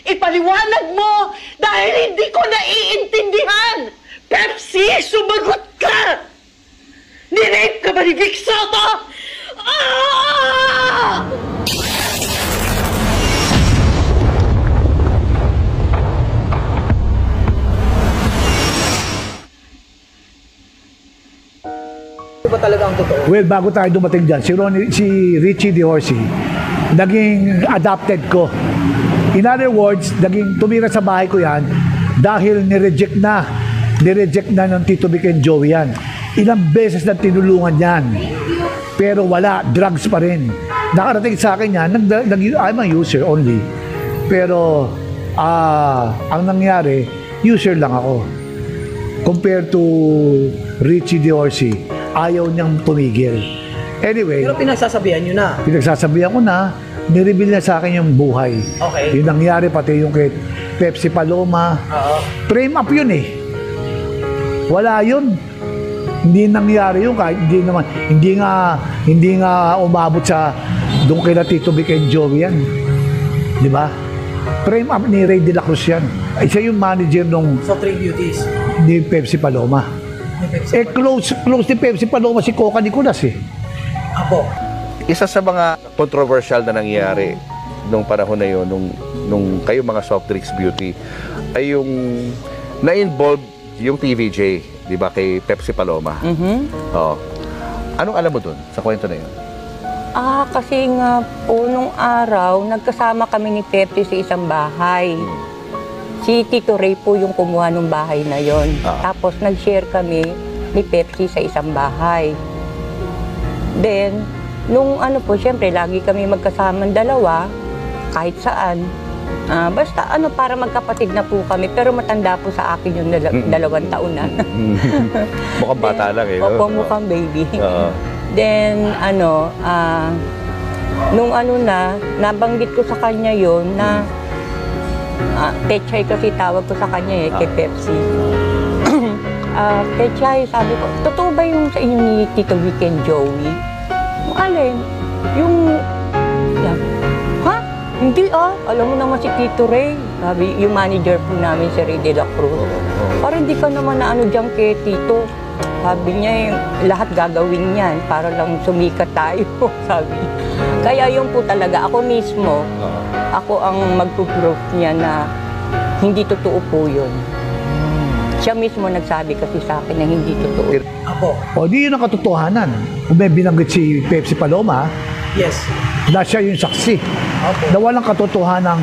Ipaliwanag mo dahil hindi ko naiintindihan! Pepsi, sumagot ka! Nirape ka ba ni Vic Soto? Ah! Ano ba talaga ang totoo? Well, bago tayo dumating dyan, si Richie DeOrsi, naging adopted ko. In other words, naging tumira sa bahay ko yan dahil nireject na ng Tito Vic and Joey yan. Ilang beses na tinulungan yan. Pero wala, drugs pa rin. Nakarating sa akin yan, I'm a user only. Pero, ang nangyari, user lang ako. Compared to Richie DeOrsi, ayaw niyang tumigil. Anyway, Pero pinagsasabihan nyo na. pinagsasabihan ko na, nireveal na sa akin yung buhay. Okay. Yung nangyari, pati yung kay Pepsi Paloma. Oo. Frame up yun eh. Wala yun. Hindi nangyari yun kahit hindi nga umabot sa doon kay Tito Vic and Joey yan. Di ba? Frame up ni Ray De La Cruz yan. Siya yung manager nung So, 3 beauties. ni Pepsi Paloma. Ni Pepsi. Close ni Pepsi Paloma si Coca Nicolas eh. Apo. Isa sa mga controversial na nangyari nung panahon na yun, nung kayo mga soft drinks beauty, ay yung na-involve yung TVJ, di ba, kay Pepsi Paloma. Oo. Anong alam mo dun sa kwento na yun? Kasi nga po, nung araw, nagkasama kami ni Pepsi sa isang bahay. Si Tito Ray po yung kumuha ng bahay na yon. Tapos nag-share kami ni Pepsi sa isang bahay. Then, nung syempre, lagi kami magkasamang dalawa, kahit saan. Basta para magkapatid na po kami, pero matanda po sa akin yung 2 taon na. Mukhang bata lang eh. Opo, mukhang baby. Then, nung nabanggit ko sa kanya yon na Pechay kasi tawag ko sa kanya kay Pepsi. Pechay, sabi ko, totoo ba yung sa inyo ni Tito Vic and Joey? Alin? Yung, ha? Hindi alam mo naman si Tito Ray. Sabi, yung manager po namin si Ray De La Cruz. Parang hindi ka naman na dyan kay Tito. Sabi niya, lahat gagawin niyan para lang sumikat tayo, sabi. Kaya yun po talaga, ako mismo, ako ang magpo-proof niya na hindi totoo po yun. Siya mismo nagsabi kasi sa akin na hindi totoo. Apo. O di yun ang katotohanan. Kung may binanggit si Pepsi Paloma, Yes. na siya yung saksi. Apo. Na walang katotohanan